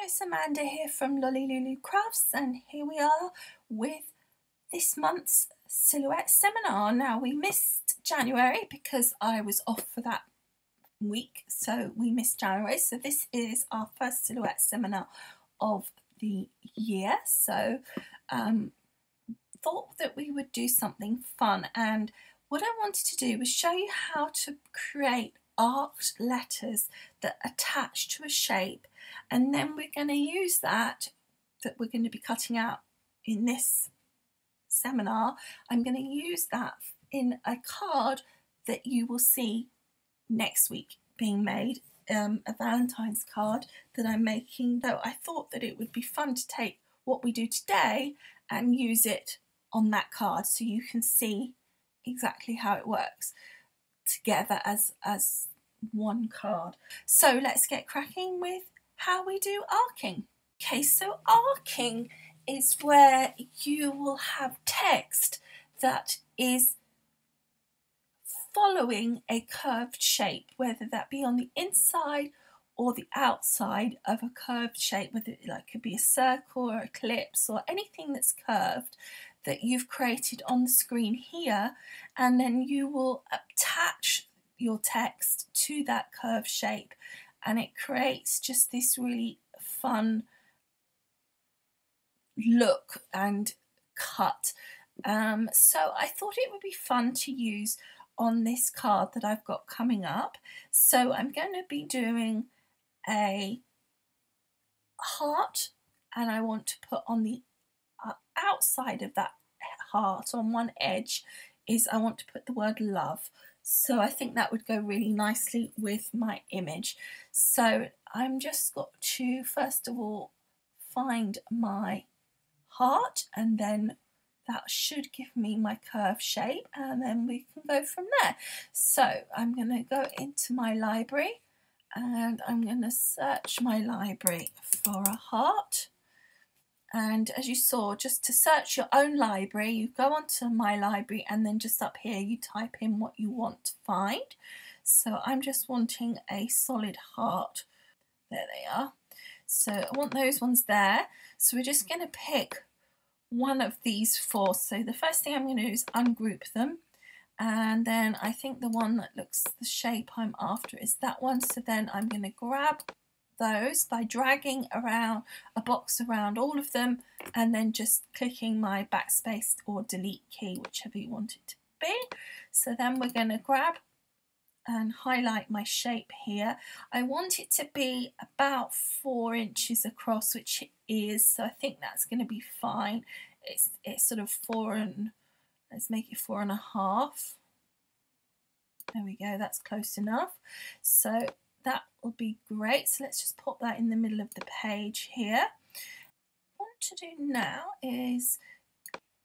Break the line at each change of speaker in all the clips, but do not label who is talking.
it's Amanda here from Lolly Lulu Crafts, and here we are with this month's silhouette seminar. Now, we missed January because I was off for that week, so we missed January. So this is our first silhouette seminar of the year. So thought that we would do something fun, and what I wanted to do was show you how to create arced letters that attach to a shape, and then we're going to use that we're going to be cutting out in this seminar. I'm going to use that in a card that you will see next week being made, a Valentine's card that I'm making, though I thought that it would be fun to take what we do today and use it on that card so you can see exactly how it works together as one card. So let's get cracking with how we do arcing. Okay, so arcing is where you will have text that is following a curved shape, whether that be on the inside or the outside of a curved shape, whether it could be a circle or ellipse or anything that's curved that you've created on the screen here, and then you will attach your text to that curved shape, and it creates just this really fun look and cut. So I thought it would be fun to use on this card that I've got coming up. So I'm going to be doing a heart, and I want to put on the outside of that heart, on one edge, is I want to put the word love. So I think that would go really nicely with my image. So I'm just got to first of all find my heart, and then that should give me my curve shape, and then we can go from there. So I'm going to go into my library, and I'm going to search my library for a heart. And as you saw, just to search your own library, you go onto my library, and then just up here you type in what you want to find. So I'm just wanting a solid heart. There they are. So I want those ones there. So we're just going to pick one of these four. So the first thing I'm going to do is ungroup them, and then I think the one that looks the shape I'm after is that one. So then I'm going to grab those by dragging around a box around all of them, and then just clicking my backspace or delete key, whichever you want it to be. So then we're going to grab and highlight my shape here. I want it to be about 4 inches across, which it is, so I think that's going to be fine. It's sort of 4 and let's make it 4.5. There we go, that's close enough. So that will be great. So let's just pop that in the middle of the page here. What I want to do now is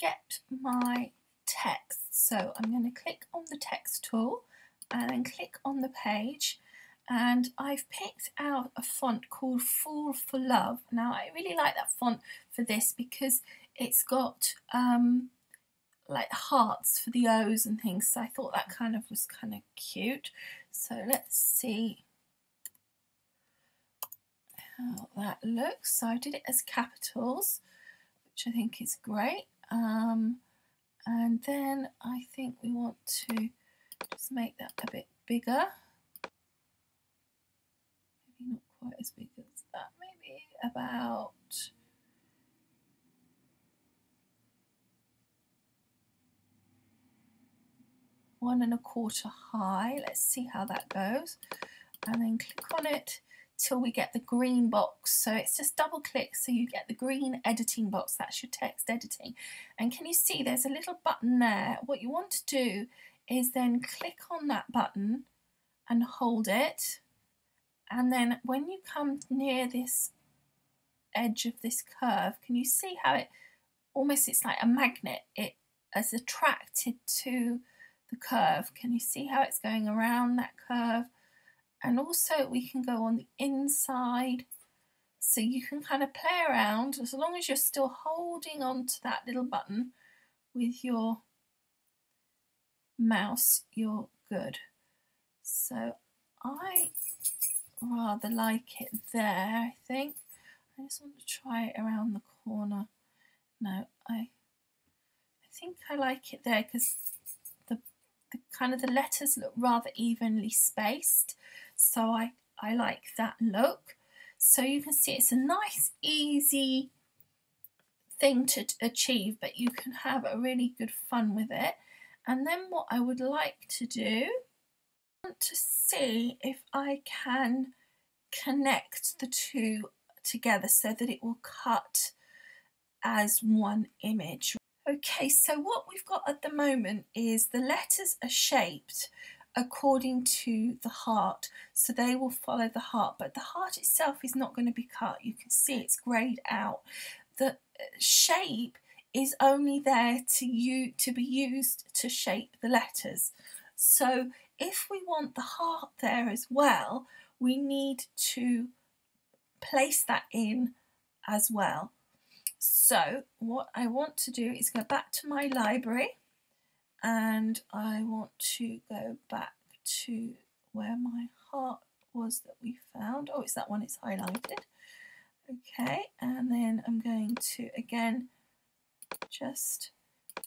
get my text. So I'm going to click on the text tool and then click on the page, and I've picked out a font called Fool for Love. Now I really like that font for this because it's got like hearts for the O's and things, so I thought that was kind of cute. So let's see how that looks. So I did it as capitals, which I think is great, and then I think we want to just make that a bit bigger. Maybe not quite as big as that, maybe about one and a quarter high. Let's see how that goes, and then click on it till we get the green box. So it's just double click so you get the green editing box. That's your text editing. And can you see there's a little button there? What you want to do is then click on that button and hold it, and then when you come near this edge of this curve, can you see how it almost, it's like a magnet, it is attracted to the curve. Can you see how it's going around that curve? And also we can go on the inside, so you can kind of play around. As long as you're still holding on to that little button with your mouse, you're good. So I rather like it there, I think. I just want to try it around the corner. No, I think I like it there because the kind of the letters look rather evenly spaced, so I like that look. So you can see it's a nice easy thing to achieve, but you can have a really good fun with it. And then what I would like to do, I want to see if I can connect the two together so that it will cut as one image. Okay, so what we've got at the moment is the letters are shaped according to the heart, so they will follow the heart, but the heart itself is not going to be cut. You can see it's greyed out. The shape is only there to be used to shape the letters. So if we want the heart there as well, we need to place that in as well. So what I want to do is go back to my library, and I want to go back to where my heart was that we found. Oh, it's that one, it's highlighted. Okay, and then I'm going to again just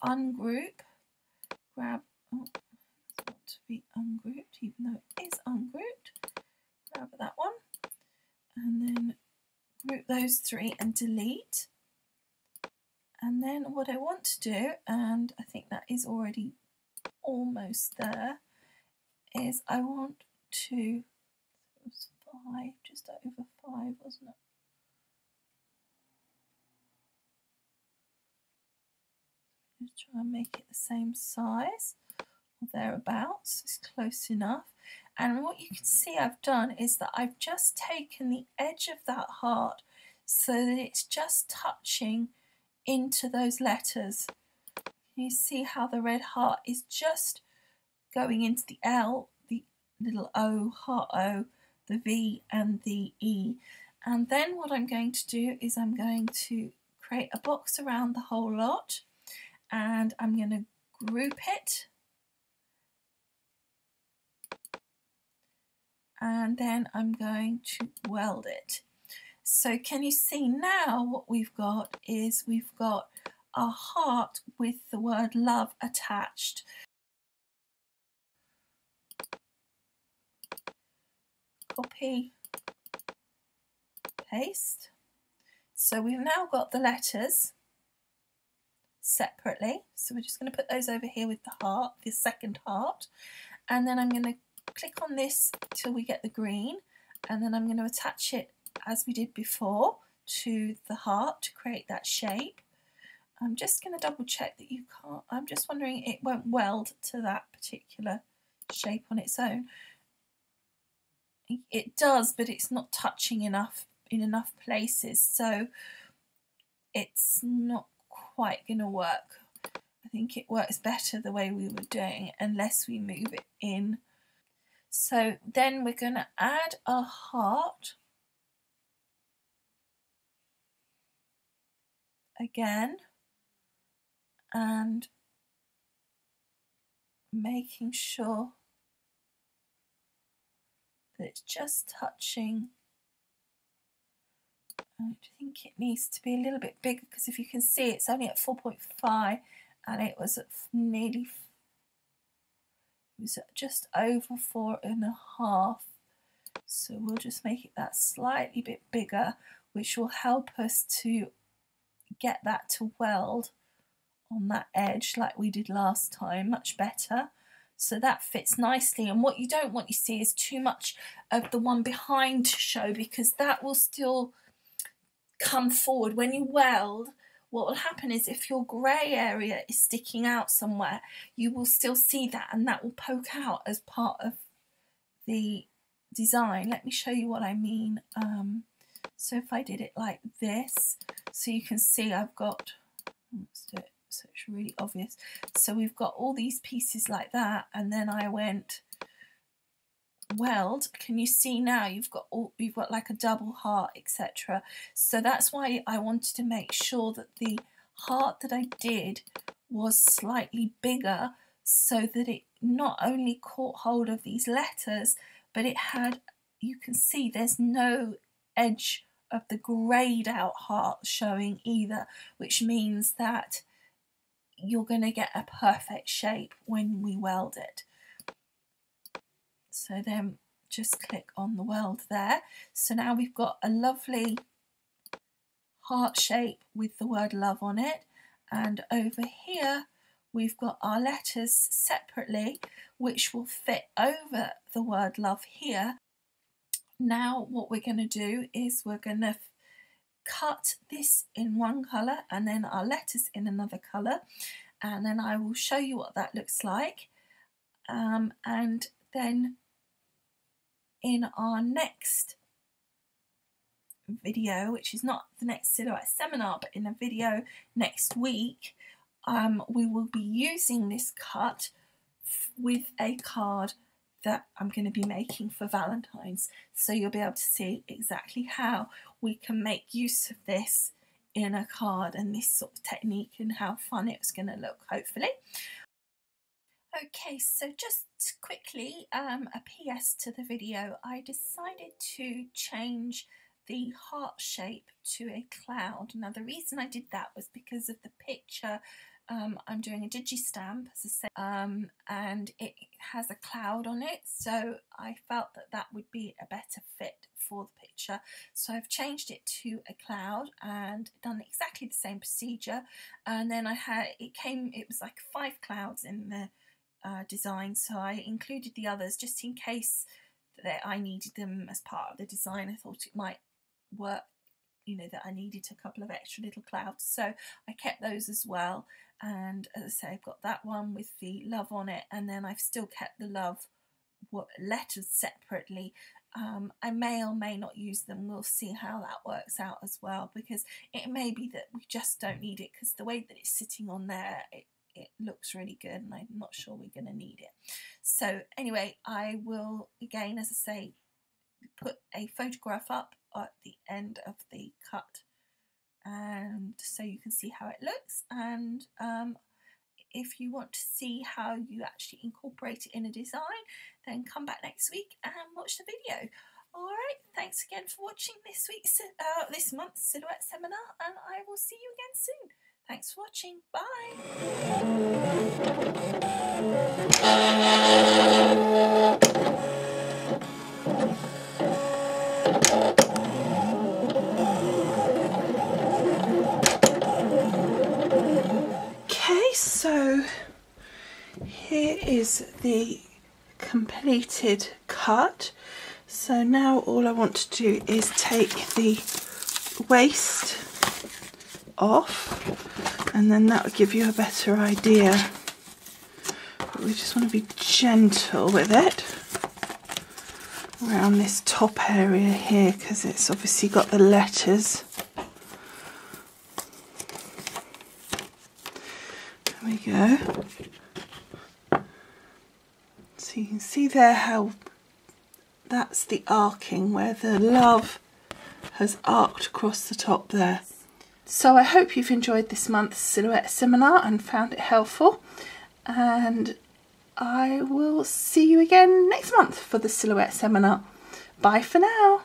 ungroup, grab, oh, I want to be ungrouped even though it is ungrouped, grab that one, and then group those three and delete. And then what I want to do, and I think that is already almost there, is I want to, it was 5, just over 5, wasn't it? Just try and make it the same size or thereabouts. It's close enough. And what you can see I've done is that I've just taken the edge of that heart so that it's just touching into those letters. You see how the red heart is just going into the L, the little O, heart O, the V and the E. And then what I'm going to do is I'm going to create a box around the whole lot, and I'm going to group it, and then I'm going to weld it. So can you see now what we've got is we've got a heart with the word love attached. Copy, paste. So we've now got the letters separately. So we're just going to put those over here with the heart, the second heart. And then I'm going to click on this till we get the green. And then I'm going to attach it as we did before to the heart to create that shape. I'm just going to double check that you can't, I'm just wondering it won't weld to that particular shape on its own. It does, but it's not touching enough in enough places, so it's not quite going to work. I think it works better the way we were doing it unless we move it in. So then we're going to add a heart again, and making sure that it's just touching. I think it needs to be a little bit bigger because if you can see it's only at 4.5 and it was at nearly, it was at just over 4.5. So we'll just make it that slightly bit bigger, which will help us to get that to weld on that edge like we did last time, much better. So that fits nicely, and what you don't want to see is too much of the one behind to show, because that will still come forward. When you weld, what will happen is if your grey area is sticking out somewhere, you will still see that, and that will poke out as part of the design. Let me show you what I mean. So if I did it like this, so you can see I've got, let's do it so it's really obvious. So we've got all these pieces like that, and then I went weld. Can you see now you've got like a double heart, etc. So that's why I wanted to make sure that the heart that I did was slightly bigger, so that it not only caught hold of these letters, but it had, you can see there's no edge of the greyed out heart showing either, which means that you're going to get a perfect shape when we weld it. So then just click on the weld there. So now we've got a lovely heart shape with the word love on it, and over here we've got our letters separately which will fit over the word love here. Now what we're going to do is we're going to cut this in one colour and then our letters in another colour, and then I will show you what that looks like, and then in our next video, which is not the next Silhouette Seminar but in a video next week, we will be using this cut with a card that I'm going to be making for Valentine's, so you'll be able to see exactly how we can make use of this in a card and this sort of technique and how fun it's going to look, hopefully. Okay, so just quickly, a PS to the video. I decided to change the heart shape to a cloud. Now the reason I did that was because of the picture. I'm doing a Digistamp, as I say, and it has a cloud on it, so I felt that that would be a better fit for the picture. So I've changed it to a cloud and done exactly the same procedure, and then it was like 5 clouds in the design, so I included the others just in case that I needed them as part of the design. I thought it might work, you know, that I needed a couple of extra little clouds, so I kept those as well. And as I say, I've got that one with the love on it, and then I've still kept the love letters separately. I may or may not use them. We'll see how that works out as well, because it may be that we just don't need it, because the way that it's sitting on there, it looks really good and I'm not sure we're going to need it. So anyway, I will again, as I say, put a photograph up at the end of the cut, and so you can see how it looks. And if you want to see how you actually incorporate it in a design, then come back next week and watch the video. Alright, thanks again for watching this month's Silhouette Seminar, and I will see you again soon. Thanks for watching. Bye. Okay, so here is the completed cut. So now all I want to do is take the waist off, and then that will give you a better idea. But we just want to be gentle with it around this top area here, because it's obviously got the letters. There we go. So you can see there how that's the arcing, where the love has arced across the top there. So I hope you've enjoyed this month's Silhouette Seminar and found it helpful, and I will see you again next month for the Silhouette Seminar. Bye for now.